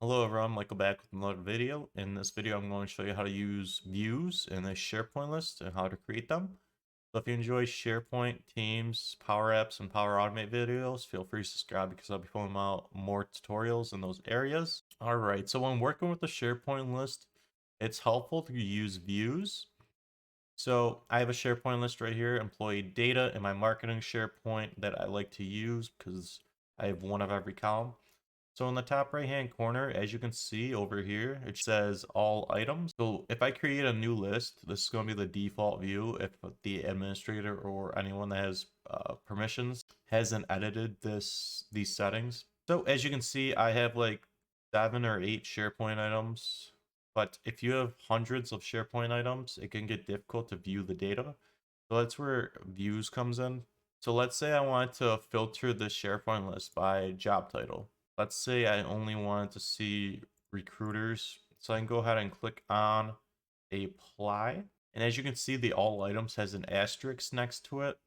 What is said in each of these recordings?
Hello everyone, Michael back with another video. In this video, I'm going to show you how to use views in a SharePoint list and how to create them. So if you enjoy SharePoint, Teams, Power Apps, and Power Automate videos, feel free to subscribe because I'll be pulling out more tutorials in those areas. Alright, so when working with the SharePoint list, it's helpful to use views. So I have a SharePoint list right here, employee data, and my marketing SharePoint that I like to use because I have one of every column. So in the top right hand corner, as you can see over here, it says all items. So if I create a new list, this is going to be the default view if the administrator or anyone that has permissions hasn't edited these settings. So as you can see, I have like 7 or 8 SharePoint items. But if you have hundreds of SharePoint items, it can get difficult to view the data. So that's where views comes in. So let's say I want to filter the SharePoint list by job title. Let's say I only want to see recruiters. So I can go ahead and click on apply. And as you can see, the all items has an asterisk next to it.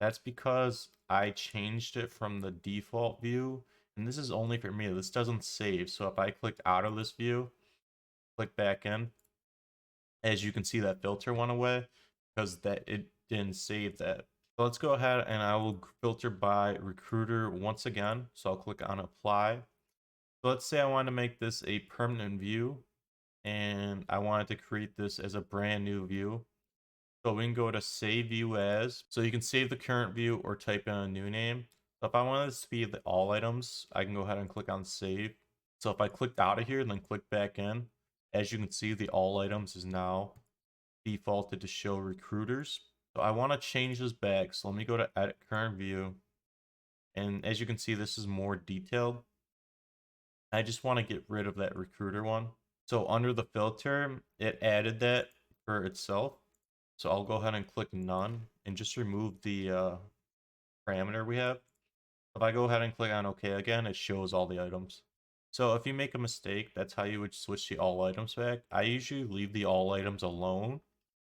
That's because I changed it from the default view. And this is only for me. This doesn't save. So if I click out of this view, click back in, as you can see, that filter went away because that it didn't save that. So let's go ahead and I will filter by recruiter once again. So I'll click on apply. So let's say I want to make this a permanent view and I wanted to create this as a brand new view. So we can go to save view as. So you can save the current view or type in a new name. So if I want this to be the all items, I can go ahead and click on save. So if I clicked out of here and then click back in, as you can see, the all items is now defaulted to show recruiters. So I want to change this back. So let me go to edit current view. And as you can see, this is more detailed. I just want to get rid of that recruiter one. So under the filter, it added that for itself. So I'll go ahead and click none and just remove the parameter we have. If I go ahead and click on OK again, it shows all the items. So if you make a mistake, that's how you would switch the all items back. I usually leave the all items alone,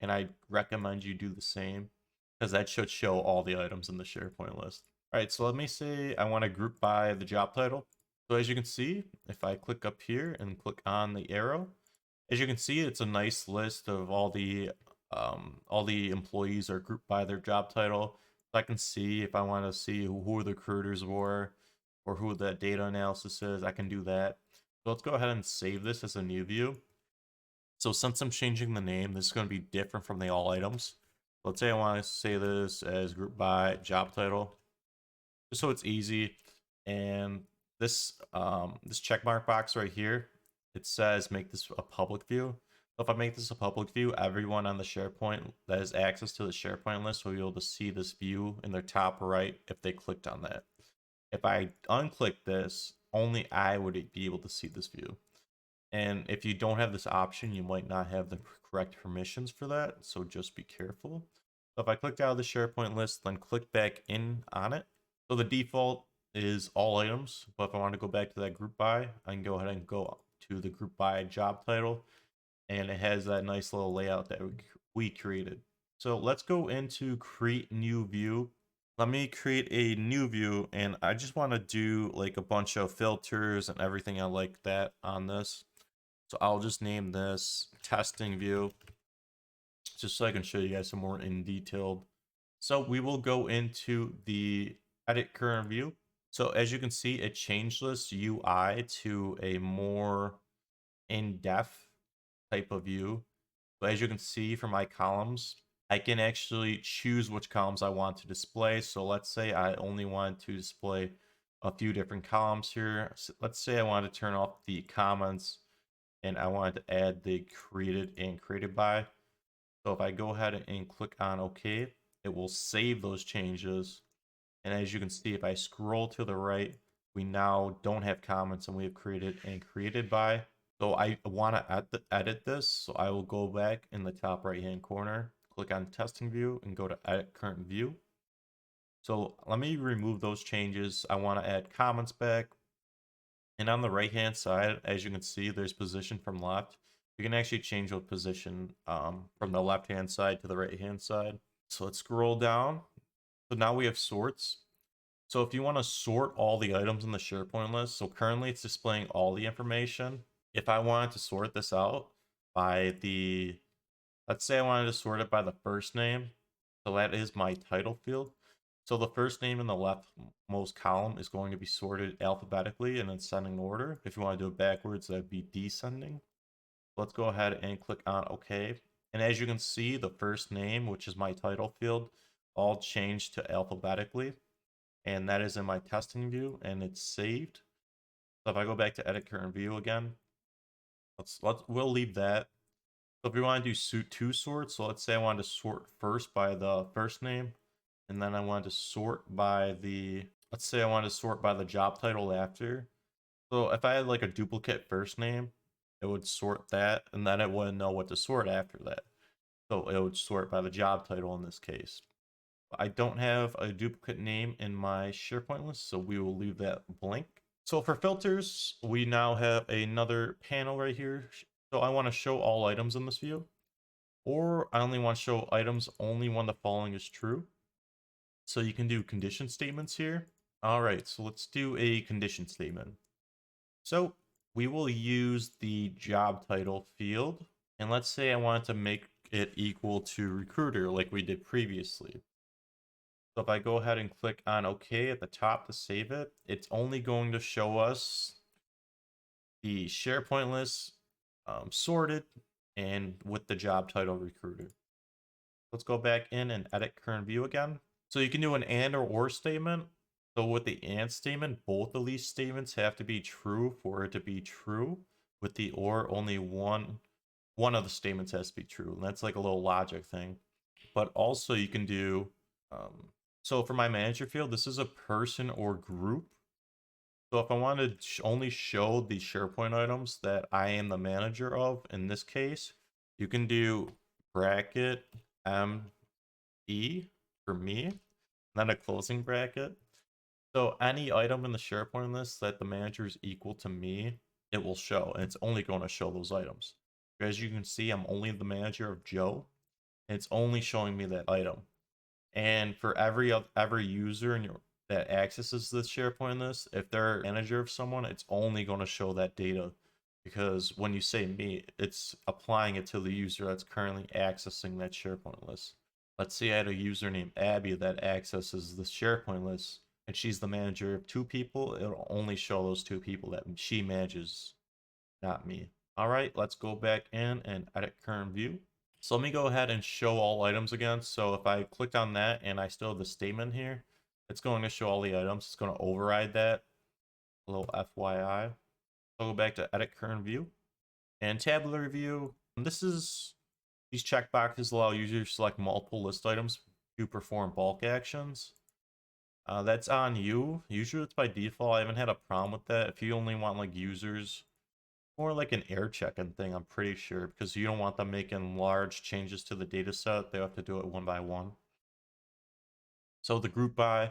and I recommend you do the same because that should show all the items in the SharePoint list. All right, so let me say I want to group by the job title. So as you can see, if I click up here and click on the arrow, as you can see, it's a nice list of all the employees are grouped by their job title. So I can see if I want to see who the recruiters were or who the data analysis is, I can do that. So let's go ahead and save this as a new view. So since I'm changing the name, this is going to be different from the all items. Let's say I want to say this as group by job title, just so it's easy. And this check mark box right here, it says make this a public view. So if I make this a public view, everyone on the SharePoint that has access to the SharePoint list will be able to see this view in their top right if they clicked on that. If I unclick this, only I would be able to see this view. And if you don't have this option, you might not have the correct permissions for that, so just be careful. So if I clicked out of the SharePoint list, then click back in on it. So the default is all items, but if I want to go back to that group by, I can go ahead and go to the group by job title, and it has that nice little layout that we created. So let's go into create new view. Let me create a new view, and I just want to do like a bunch of filters and everything I like that on this. So I'll just name this testing view, just so I can show you guys some more in detailed. So we will go into the edit current view. So as you can see, it changed this UI to a more in-depth type of view. So as you can see from my columns, I can actually choose which columns I want to display. So let's say I only want to display a few different columns here. So let's say I want to turn off the comments and I wanted to add the created and created by. So if I go ahead and click on OK, it will save those changes. And as you can see, if I scroll to the right, we now don't have comments and we have created and created by. So I want to edit this. So I will go back in the top right hand corner, click on testing view and go to edit current view. So let me remove those changes. I want to add comments back. And on the right hand side, as you can see, there's position from left. You can actually change what position from the left hand side to the right hand side. So let's scroll down. So now we have sorts. So if you want to sort all the items in the SharePoint list, so currently it's displaying all the information. If I wanted to sort this out by the, let's say I wanted to sort it by the first name, so that is my title field. So the first name in the leftmost column is going to be sorted alphabetically in ascending order. If you want to do it backwards, that'd be descending. Let's go ahead and click on OK. And as you can see, the first name, which is my title field, all changed to alphabetically. And that is in my testing view, and it's saved. So if I go back to edit current view again, we'll leave that. So if we want to do two sorts, so let's say I wanted to sort first by the first name, and then I wanted to sort by the, let's say I wanted to sort by the job title after. So if I had like a duplicate first name, it would sort that, and then it wouldn't know what to sort after that. So it would sort by the job title in this case. I don't have a duplicate name in my SharePoint list, so we will leave that blank. So for filters, we now have another panel right here. So I want to show all items in this view, or I only want to show items only when the following is true. So you can do condition statements here. All right, so let's do a condition statement. So we will use the job title field, and let's say I want to make it equal to recruiter like we did previously. So if I go ahead and click on OK at the top to save it, it's only going to show us the SharePoint list sorted and with the job title recruiter. Let's go back in and edit current view again. So you can do an and or statement. So with the and statement, both of these statements have to be true for it to be true. With the or, only one of the statements has to be true. And that's like a little logic thing. But also you can do so for my manager field, this is a person or group. So if I want to only show the SharePoint items that I am the manager of, in this case, you can do bracket ME for me, then a closing bracket. So any item in the SharePoint list that the manager is equal to me, it will show, and it's only going to show those items. As you can see, I'm only the manager of Joe, and it's only showing me that item. And for every user that accesses this SharePoint list, if they're manager of someone, it's only going to show that data, because when you say me, it's applying it to the user that's currently accessing that SharePoint list. Let's say I had a user named Abby that accesses the SharePoint list, and she's the manager of two people. It'll only show those two people that she manages, not me. All right, let's go back in and edit current view. So let me go ahead and show all items again. So if I clicked on that and I still have the statement here, it's going to show all the items. It's going to override that. A little FYI. I'll go back to edit current view and tabular view. And this is, these checkboxes allow users to select multiple list items to perform bulk actions. That's on you. Usually it's by default. I haven't had a problem with that. If you only want like users, more like an air checking thing, I'm pretty sure, because you don't want them making large changes to the data set. They have to do it one by one. So the group by,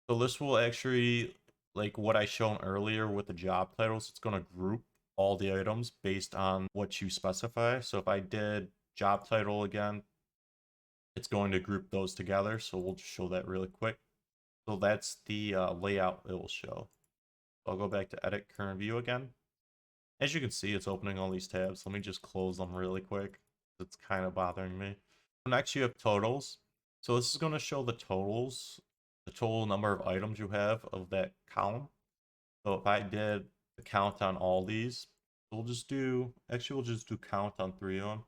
so this will actually, like what I shown earlier with the job titles, it's going to group all the items based on what you specify. So if I did job title again, it's going to group those together. So we'll just show that really quick. So that's the layout it will show. I'll go back to edit current view again. As you can see, it's opening all these tabs. Let me just close them really quick. It's kind of bothering me. Next, you have totals. So this is going to show the totals, the total number of items you have of that column. So if I did the count on all these, we'll just do count on 3 of them.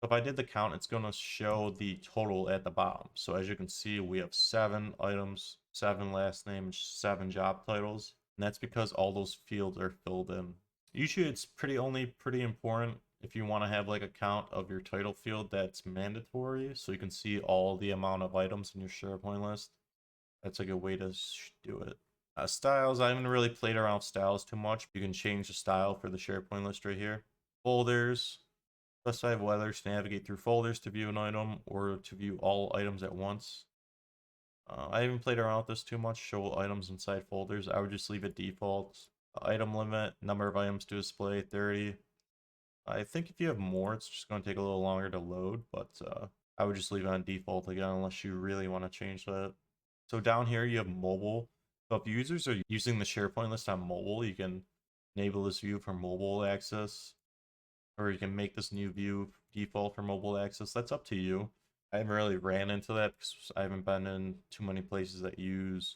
So if I did the count, it's going to show the total at the bottom. So as you can see, we have 7 items, 7 last names, 7 job titles. And that's because all those fields are filled in. Usually it's pretty important if you want to have like a count of your title field that's mandatory, so you can see all the amount of items in your SharePoint list. That's a good way to do it. Styles, I haven't really played around with styles too much. You can change the style for the SharePoint list right here. Folders, specify whether to navigate through folders to view an item or to view all items at once. I haven't played around with this too much. Show items inside folders. I would just leave it default. Item limit, number of items to display, 30. I think if you have more, it's just going to take a little longer to load, but I would just leave it on default again unless you really want to change that. So down here you have mobile. So if users are using the SharePoint list on mobile, you can enable this view for mobile access, or you can make this new view default for mobile access. That's up to you. I haven't really ran into that because I haven't been in too many places that use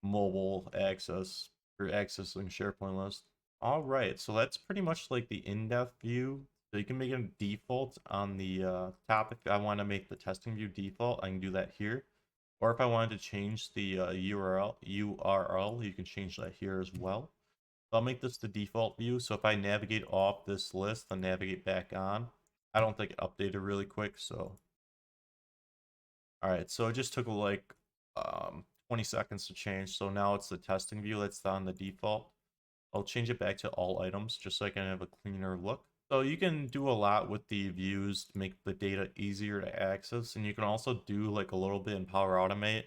mobile access for accessing SharePoint list. All right, so that's pretty much like the in-depth view. So you can make it default on the topic. I want to make the testing view default. I can do that here. Or if I wanted to change the URL, you can change that here as well. So I'll make this the default view. So if I navigate off this list and navigate back on, I don't think it updated really quick. So, all right, so it just took like 20 seconds to change. So now it's the testing view that's on the default. I'll change it back to all items just so I can have a cleaner look. So you can do a lot with the views to make the data easier to access, and you can also do like a little bit in Power Automate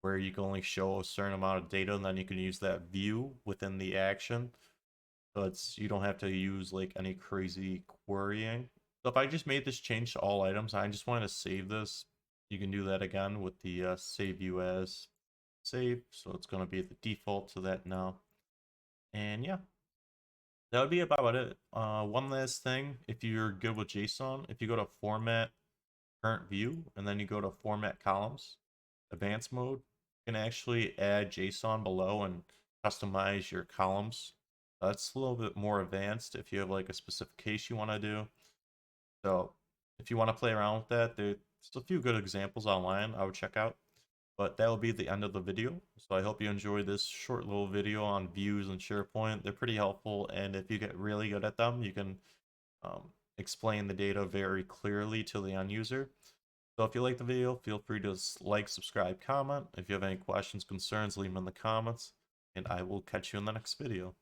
where you can only show a certain amount of data and then you can use that view within the action. So it's you don't have to use like any crazy querying. So if I just made this change to all items, I just wanted to save this. You can do that again with the save view as save. So it's going to be the default to that now. And yeah, that would be about it. One last thing, if you're good with JSON, if you go to Format, Current View, and then you go to Format Columns, Advanced Mode, you can actually add JSON below and customize your columns. That's a little bit more advanced if you have like a specific case you want to do. So if you want to play around with that, there's a few good examples online I would check out. But that will be the end of the video. So I hope you enjoyed this short little video on views and SharePoint. They're pretty helpful, and if you get really good at them, you can explain the data very clearly to the end user. So if you like the video, feel free to like, subscribe, comment. If you have any questions, concerns, leave them in the comments, and I will catch you in the next video.